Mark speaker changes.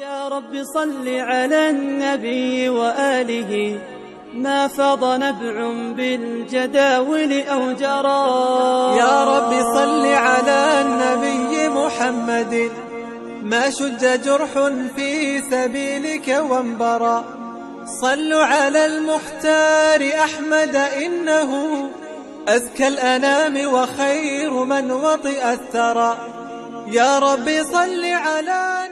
Speaker 1: يا رب صل على النبي وآله، ما فاض نبع بالجداول أو جرى.
Speaker 2: يا رب صل على النبي محمد، ما شج جرح في سبيلك وانبرى. صلوا على المختار أحمد، إنه أزكى الأنام وخير من وطئ الثرى. يا رب صل على